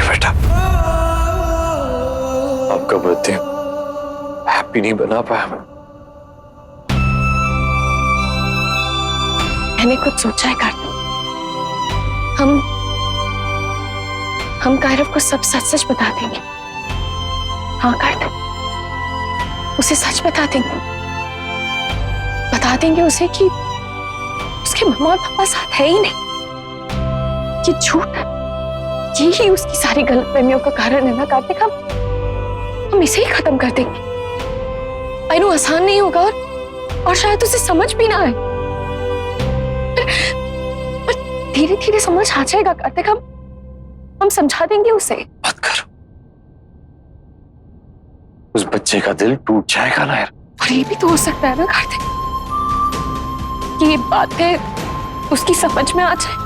बेटा, आपका birthday happy नहीं बना पाया मैं। मैंने कुछ सोचा है कार्तिक। हम कायरव को सब सच सच बता देंगे। हाँ कार्तिक, उसे सच बता देंगे। बता देंगे उसे कि उसके मम्मा और पापा साथ है ही नहीं। ये झूठ, यही उसकी सारी गलतफहमियों का कारण है ना कार्तिक। हम इसे ही खत्म कर देंगे। आई नो आसान नहीं होगा और शायद उसे समझ भी ना आए, पर धीरे धीरे समझ आ जाएगा कार्तिक। हम समझा देंगे उसे। मत करो, उस बच्चे का दिल टूट जाएगा ना यार। और ये भी तो हो सकता है ना कार्तिक कि ये बातें उसकी समझ में आ जाए।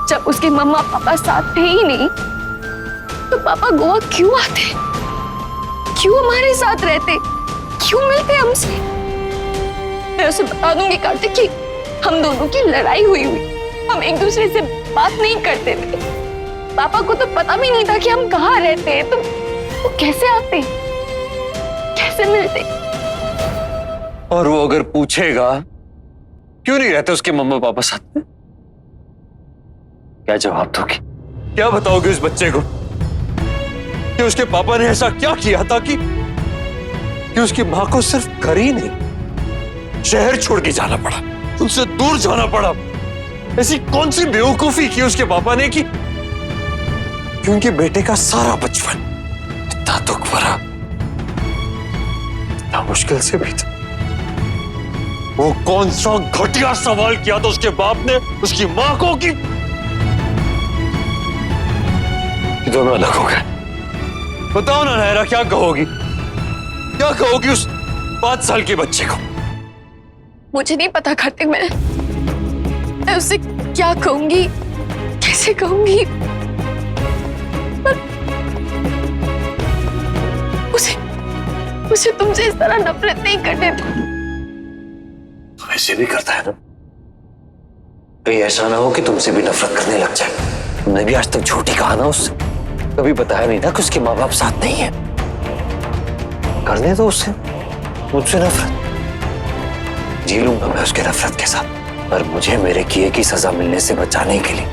जब उसके मम्मा पापा साथ थे ही नहीं तो पापा गोवा क्यों आते, क्यों हमारे साथ रहते, क्यों मिलते हमसे। मैं उसे बता दूंगी कार्तिक कि हम दोनों की लड़ाई हुई, हम एक दूसरे से बात नहीं करते थे। पापा को तो पता भी नहीं था कि हम कहाँ रहते हैं, तो वो कैसे आते, कैसे मिलते। और वो अगर पूछेगा क्यों नहीं रहते उसके मम्मा पापा साथ में, क्या जवाब दोगी? क्या बताओगे उस बच्चे को कि उसके पापा ने ऐसा क्या किया था कि उसकी मां को सिर्फ घर ही नहीं शहर छोड़ के जाना पड़ा, उनसे दूर जाना पड़ा। ऐसी कौन सी बेवकूफी की उसके पापा ने कि उनके बेटे का सारा बचपन इतना दुख भरा, इतना मुश्किल से बीता। वो कौन सा घटिया सवाल किया था उसके बाप ने उसकी मां को कि दोनों अलग हो गए। बताओ ना नायरा, क्या कहोगी, क्या कहोगी उस 5 साल के बच्चे को? मुझे नहीं पता कार्तिक, मैं उससे क्या कहूंगी, कैसे कहूंगी, पर उसे तुमसे इस तरह नफरत नहीं करने दो। वैसे भी करता है ना, कहीं ऐसा ना हो कि तुमसे भी नफरत करने लग जाए। तुमने भी आज तक झूठी कहा ना उससे, कभी बताया नहीं ना कि उसके माँ बाप साथ नहीं है। करने दो उससे, मुझसे नफरत, जी लूंगा मैं उसके नफरत के साथ। पर मुझे मेरे किए की सजा मिलने से बचाने के लिए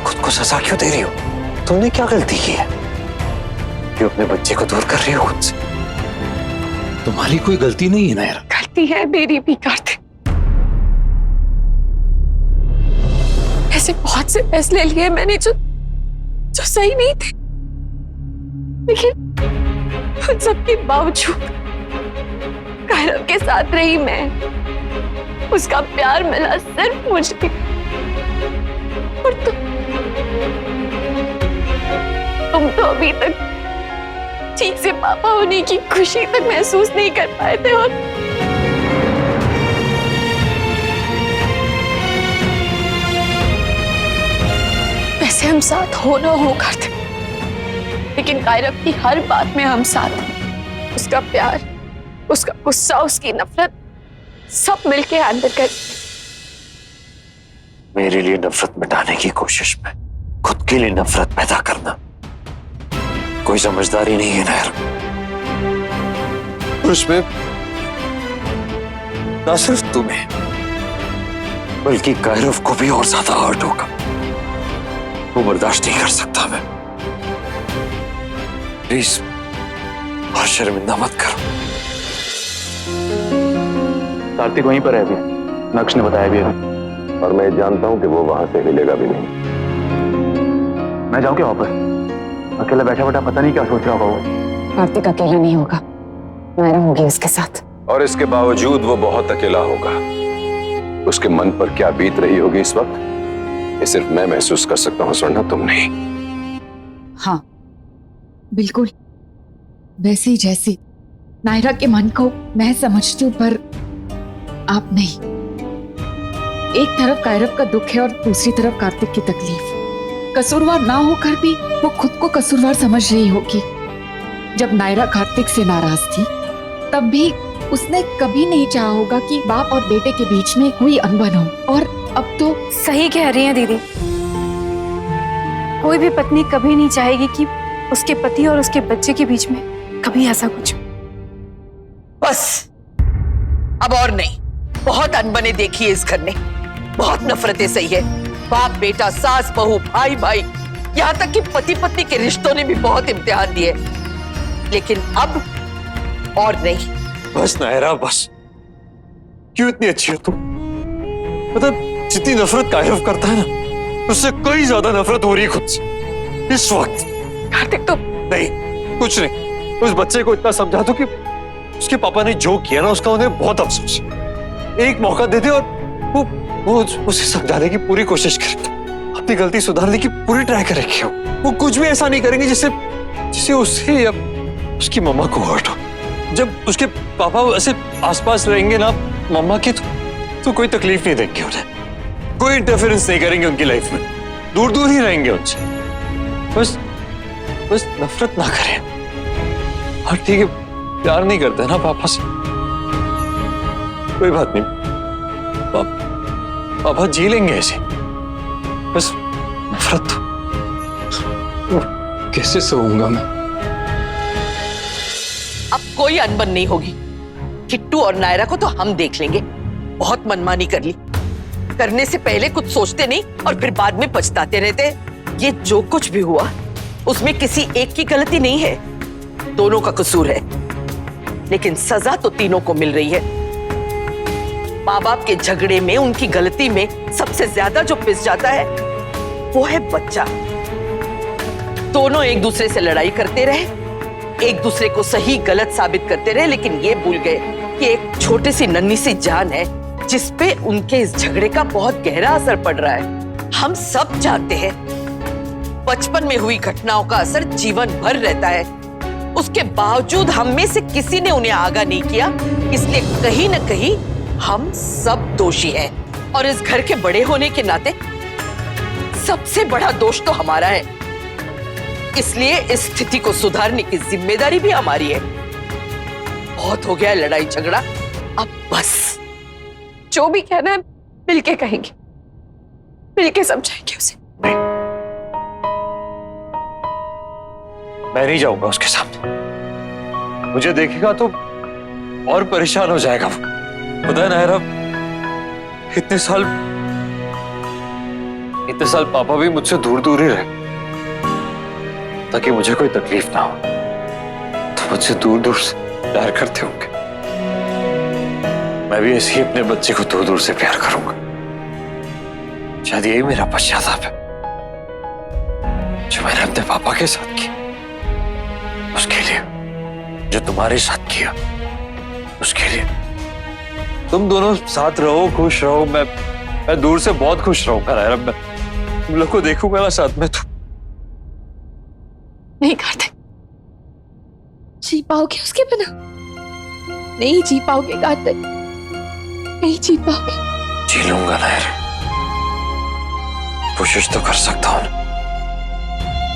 खुद को सजा क्यों दे रही हो? तुमने क्या गलती की है कि अपने बच्चे को दूर कर रही हो खुद से? तुम्हारी कोई गलती नहीं है ना यार। गलती है मेरी भी कार्तिक। ऐसे बहुत से फैसले लिए मैंने जो सही नहीं थे, लेकिन उन सबके बावजूद कायरव के साथ रही मैं। उसका प्यार मिला सिर्फ मुझे, और तुम तो अभी तक ठीक से पापा होने की खुशी तक महसूस नहीं कर पाए थे। और वैसे हम साथ हो ना हो करते, लेकिन कायरव की हर बात में हम साथ हैं। उसका प्यार, उसका गुस्सा, उसकी नफरत सब मिलके हैंडल कर। मेरे लिए नफरत मिटाने की कोशिश में खुद के लिए नफरत पैदा करना कोई समझदारी नहीं है ना यार। उसमें ना सिर्फ तुम्हें बल्कि कायरव को भी और ज्यादा हर्ट होगा। वो बर्दाश्त नहीं कर सकता मैं। प्लीज और शर्मिंदा मत करो। कार्तिक वहीं पर है अभी, नक्श ने बताया भी है। और मैं जानता हूं कि वो वहां से हिलेगा भी नहीं। मैं जाऊं क्या वापस? अकेला बैठा बैठा पता नहीं क्या सोच रहा होगा वो। कार्तिक अकेला नहीं होगा, नायरा होगी उसके साथ। और इसके बावजूद वो बहुत अकेला होगा। उसके मन पर क्या बीत रही होगी इस वक्त, ये सिर्फ मैं महसूस कर सकता हूं, सुनना तुम नहीं। हाँ बिल्कुल वैसे ही जैसे नायरा के मन को मैं समझती हूँ, पर आप नहीं। एक तरफ कायरव का दुख है और दूसरी तरफ कार्तिक की तकलीफ। कसूरवार ना होकर भी वो खुद को कसूरवार समझ रही होगी। जब नायरा कार्तिक से नाराज थी तब भी उसने कभी नहीं चाहा होगा कि बाप और बेटे के बीच में कोई अनबन हो, और अब तो सही कह रही हैं दीदी। कोई भी पत्नी कभी नहीं चाहेगी कि उसके पति और उसके बच्चे के बीच में कभी ऐसा कुछ हो। बस अब और नहीं, बहुत अनबने देखी है इस घर ने, बहुत नफरतें सही है। बाप बेटा, सास बहू, भाई भाई, यहाँ तक कि पति पत्नी के रिश्तों ने भी बहुत इम्तिहान दिए, लेकिन अब और नहीं। बस नायरा बस, क्यों इतनी अच्छी हो तुम? मतलब जितनी नफरत कायरव करता है ना, उससे कई ज्यादा नफरत हो रही है खुद से इस वक्त। कार्तिक तो नहीं, कुछ नहीं, उस बच्चे को इतना समझा दो कि उसके पापा ने जो किया ना उसका उन्हें बहुत अफसोस है। एक मौका दे दे और वो उसे समझाने की पूरी कोशिश करे, अपनी गलती सुधारने की पूरी ट्राई करेंगे। वो कुछ भी ऐसा नहीं करेंगे जिससे उससे या उसकी मम्मा को हर्ट हो। जब उसके पापा ऐसे आसपास रहेंगे ना मम्मा के, तो कोई तकलीफ नहीं देंगे उन्हें, कोई इंटरफेरेंस नहीं करेंगे उनकी लाइफ में, दूर दूर ही रहेंगे उनसे। बस नफरत ना करें। हाँ ठीक है, प्यार नहीं करते ना पापा से, कोई बात नहीं, पापा जी लेंगे ऐसे, बस नफरत तो। कैसे सोऊंगा मैं? अब कोई अनबन नहीं होगी। किट्टू और नायरा को तो हम देख लेंगे। बहुत मनमानी कर ली, करने से पहले कुछ सोचते नहीं और फिर बाद में पछताते रहते। ये जो कुछ भी हुआ उसमें किसी एक की गलती नहीं है, दोनों का कसूर है, लेकिन सजा तो तीनों को मिल रही है। माँ बाप के झगड़े में, उनकी गलती में सबसे ज्यादा जो पिस जाता है वो है बच्चा। दोनों एक दूसरे से लड़ाई करते रहे, एक दूसरे को सही गलत साबित करते रहे, लेकिन ये भूल गए कि एक छोटी सी नन्ही सी जान है जिसपे उनके इस झगड़े का बहुत गहरा असर पड़ रहा है। हम सब जानते हैं बचपन में हुई घटनाओं का असर जीवन भर रहता है, उसके बावजूद हम में से किसी ने उन्हें आगाह नहीं किया। इसलिए कहीं न कहीं हम सब दोषी हैं, और इस घर के बड़े होने के नाते सबसे बड़ा दोष तो हमारा है। इसलिए इस स्थिति को सुधारने की जिम्मेदारी भी हमारी है। बहुत हो गया लड़ाई झगड़ा, अब बस। जो भी कहना है मिलके कहेंगे, मिलके समझाएंगे उसे। मैं नहीं जाऊंगा उसके सामने, मुझे देखेगा तो और परेशान हो जाएगा वो। पता है नायरा, इतने साल पापा भी मुझसे दूर दूर ही रहे ताकि मुझे कोई तकलीफ ना हो, तो मुझसे दूर दूर से प्यार करते होंगे। मैं भी ऐसे ही अपने बच्चे को दूर दूर से प्यार करूंगा। शायद यही मेरा पश्चाताप है जो मैंने अपने पापा के साथ किया, उसके लिए, जो तुम्हारे साथ किया उसके लिए। तुम दोनों साथ रहो, खुश रहो, मैं दूर से बहुत खुश रहूंगा नायरा। मैं तुम लोग को देखूंगा ना साथ में, तो नहीं कार्तिक, जी पाओगे उसके बिना? नहीं जी पाओगे कार्तिक, नहीं जी पाओगे। जी लूंगा नायरा, कोशिश तो कर सकता हूं ना,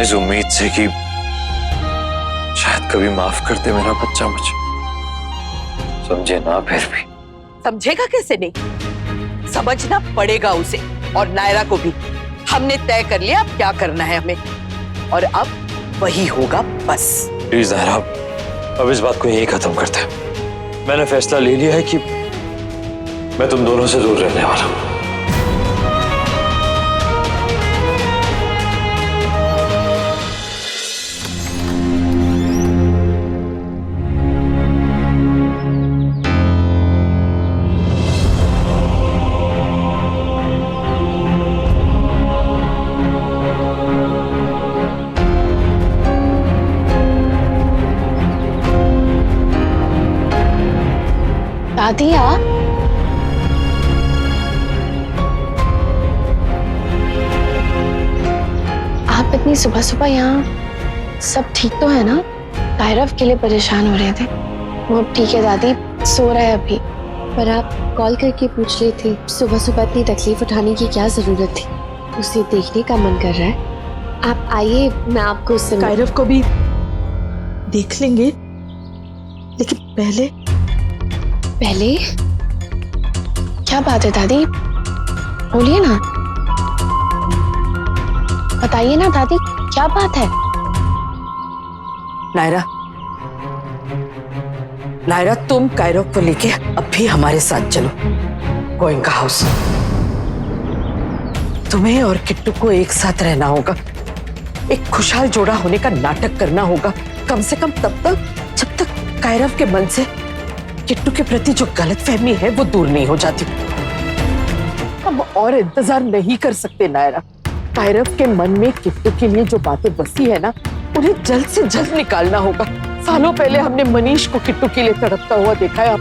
इस उम्मीद से कि शायद कभी माफ कर दे मेरा बच्चा मुझे। समझे ना, फिर भी समझेगा कैसे नहीं, समझना पड़ेगा उसे और नायरा को भी। हमने तय कर लिया अब क्या करना है हमें, और अब वही होगा बस। प्लीज नायरा, अब इस बात को यही खत्म करते हैं। मैंने फैसला ले लिया है कि मैं तुम दोनों से दूर रहने वाला हूं। दादी आप इतनी सुबह सुबह यहाँ, सब ठीक तो है ना? कायरव के लिए परेशान हो रहे थे। वो अब ठीक है दादी, सो रहा है अभी। पर आप कॉल करके पूछ ली थी, सुबह सुबह इतनी तकलीफ उठाने की क्या जरूरत थी? उसे देखने का मन कर रहा है। आप आइए, मैं आपको उससे कायरव को भी देख लेंगे, लेकिन पहले क्या बात है दादी, बोलिए ना। बताइए ना दादी, क्या बात है? नायरा, नायरा तुम कायरो को लेके अब भी हमारे साथ चलो गोइंका हाउस। तुम्हें और किट्टू को एक साथ रहना होगा, एक खुशहाल जोड़ा होने का नाटक करना होगा, कम से कम तब तक जब तक कायरव के मन से किट्टू के प्रति जो गलतफहमी है वो दूर नहीं हो जाती। हम और इंतजार नहीं कर सकते नायरा। कायरव के मन में किट्टू के लिए जो बातें बसी है ना, उन्हें जल्द से जल्द निकालना होगा। सालों पहले हमने मनीष को किट्टू के लिए तड़पता हुआ देखा है,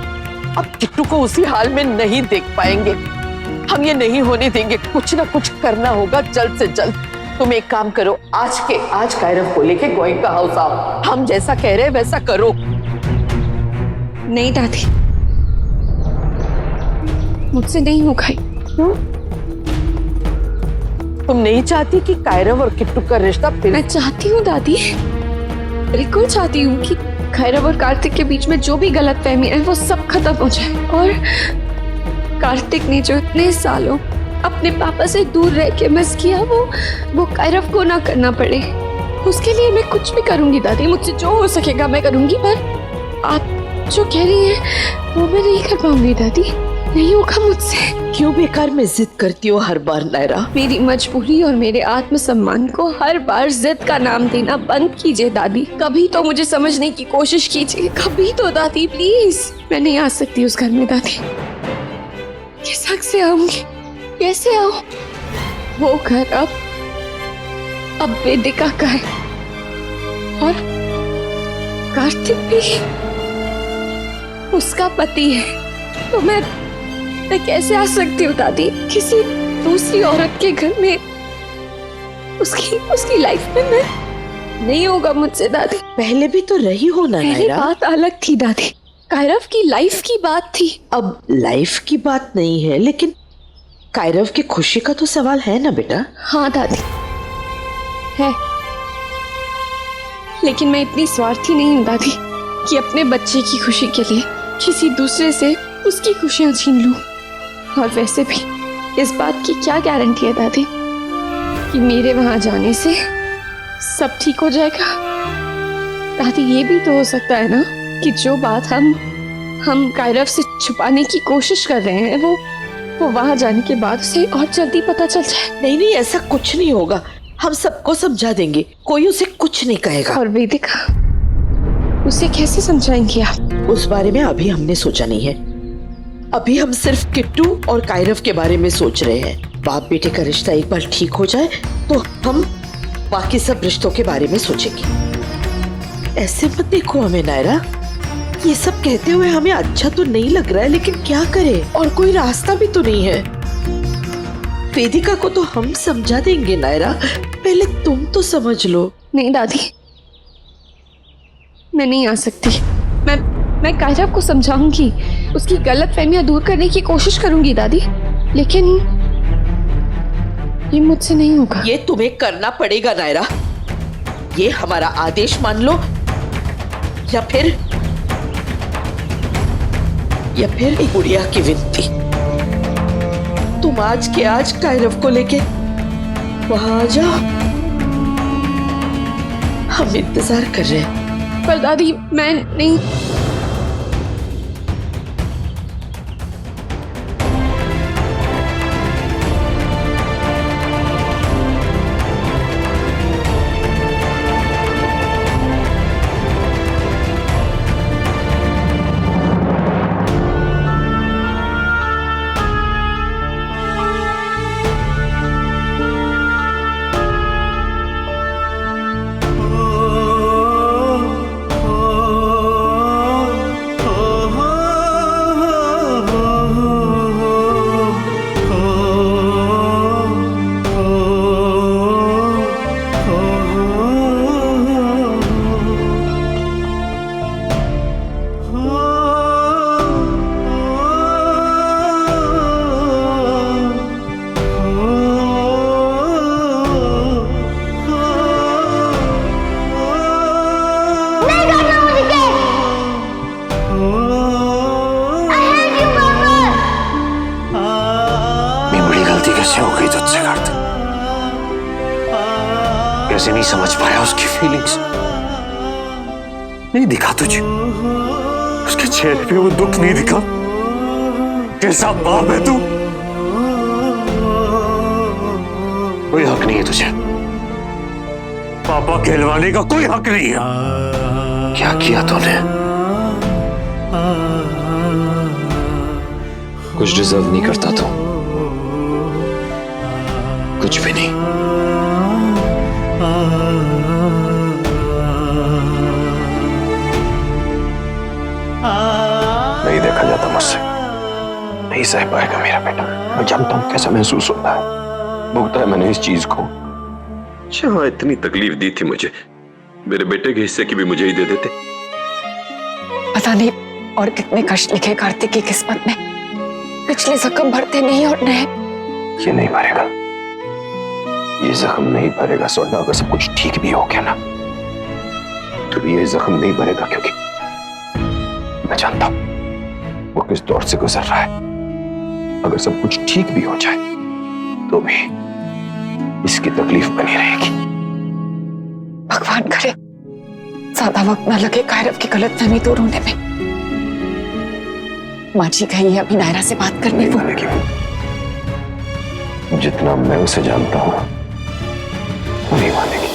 अब किट्टू को उसी हाल में नहीं देख पाएंगे। हम ये नहीं होने देंगे, कुछ ना कुछ करना होगा जल्द से जल्द। तुम एक काम करो, आज के आज कायरव को लेके गोइंका हाउस आओ। हम जैसा कह रहे हैं वैसा करो। नहीं दादी, मुझसे नहीं होगा। क्यों? तुम नहीं चाहती कि कायरव और किट्टू का रिश्ता फिर? मैं चाहती हूँ दादी, बिल्कुल चाहती हूँ कि कायरव और कार्तिक के बीच में जो भी गलतफहमी है वो सब खत्म हो जाए, और कार्तिक ने जो इतने सालों अपने पापा से दूर रह के मिस किया वो कायरव को ना करना पड़े। उसके लिए मैं कुछ भी करूंगी दादी, मुझसे जो हो सकेगा मैं करूंगी, पर आप जो कह रही हैं वो मैं नहीं कर पाऊंगी दादी, नहीं होगा मुझसे। क्यों बेकार में जिद करती हो हर बार नायरा? मेरी मजबूरी और मेरे आत्मसम्मान को हर बार जिद का नाम देना बंद कीजिए दादी। कभी तो मुझे समझने की कोशिश कीजिए, कभी तो दादी प्लीज। मैं नहीं आ सकती उस घर में दादी, किस हक से आऊंगी, कैसे आऊं? वो घर अब वेदिका का है, और कार्तिक भी उसका पति है, तो मैं कैसे आ सकती हूँ दादी किसी दूसरी औरत के घर में? उसकी लाइफ में मैं नहीं होगा मुझसे दादी। पहले भी तो रही हो ना पहले नायरा। बात अलग थी दादी, कायरव की लाइफ की बात थी। अब लाइफ की बात नहीं है, लेकिन कायरव की खुशी का तो सवाल है ना बेटा। हाँ दादी है, लेकिन मैं इतनी स्वार्थी नहीं हूँ दादी कि अपने बच्चे की खुशी के लिए किसी दूसरे से उसकी खुशियां छीन लूं। और वैसे भी इस बात की क्या गारंटी है दादी कि मेरे वहां जाने से सब ठीक हो जाएगा? दादी ये भी तो हो सकता है ना कि जो बात हम कायरव से छुपाने की कोशिश कर रहे हैं वो वहां जाने के बाद उसे और जल्दी पता चल जाए। नहीं नहीं, ऐसा कुछ नहीं होगा, हम सबको समझा देंगे, कोई उसे कुछ नहीं कहेगा। और वेदिका, उसे कैसे समझाएंगे आप? उस बारे में अभी हमने सोचा नहीं है। अभी हम सिर्फ किट्टू और कायरव के बारे में सोच रहे हैं। बाप बेटे का रिश्ता एक बार ठीक हो जाए तो हम बाकी सब रिश्तों के बारे में सोचेंगे। ऐसे मत देखो हमें नायरा, ये सब कहते हुए हमें अच्छा तो नहीं लग रहा है, लेकिन क्या करें, और कोई रास्ता भी तो नहीं है। वेदिका को तो हम समझा देंगे नायरा, पहले तुम तो समझ लो। नहीं दादी, मैं नहीं आ सकती। मैं कायरव को समझाऊंगी, उसकी गलतफहमियां दूर करने की कोशिश करूंगी दादी, लेकिन ये मुझसे नहीं होगा। ये तुम्हें करना पड़ेगा नायरा, ये हमारा आदेश मान लो, या फिर एक गुड़िया की विनती। तुम आज के आज कायरव को लेके वहां आ जाओ, हम इंतजार कर रहे हैं। पर दादी मैं नहीं। कैसे हो गई तुझसे कार्तिक? से नहीं समझ पाया उसकी फीलिंग्स, नहीं दिखा तुझे उसके चेहरे पे वो दुख नहीं दिखा। कैसा बाप है तू, कोई हक नहीं है तुझे, पापा कहलवाने का कोई हक नहीं है। क्या किया तूने? कुछ डिजर्व नहीं करता तो कुछ भी नहीं। नहीं देखा जाता मुझसे, नहीं सह पाएगा मेरा बेटा। मैं जानता हूं कैसा महसूस होता है, भुगता है मैंने इस चीज को। जहां इतनी तकलीफ दी थी मुझे, मेरे बेटे के हिस्से की भी मुझे ही दे देते। पता नहीं और कितने कष्ट लिखे कार्तिक की किस्मत में, पिछले जख्म भरते नहीं और नए। ये नहीं भरेगा, ये जख्म नहीं भरेगा सोना। अगर सब कुछ ठीक भी हो गया ना, तो भी ये जख्म नहीं भरेगा, क्योंकि मैं जानता हूं वो किस दौर से गुजर रहा है। अगर सब कुछ ठीक भी हो जाए तो भी इसकी तकलीफ बनी रहेगी। भगवान करे ज्यादा वक्त न लगे कायरव की गलतफहमी दूर होने में। माँ जी कही अभी नायरा से बात करने को। जितना मैं उसे जानता हूं वो नहीं मानेगी।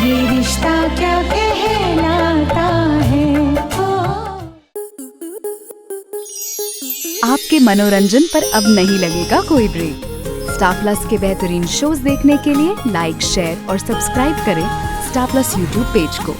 ये रिश्ता क्या कहलाता है। आपके मनोरंजन पर अब नहीं लगेगा कोई ब्रेक। स्टार प्लस के बेहतरीन शोज देखने के लिए लाइक, शेयर और सब्सक्राइब करें स्टार प्लस यूट्यूब पेज को।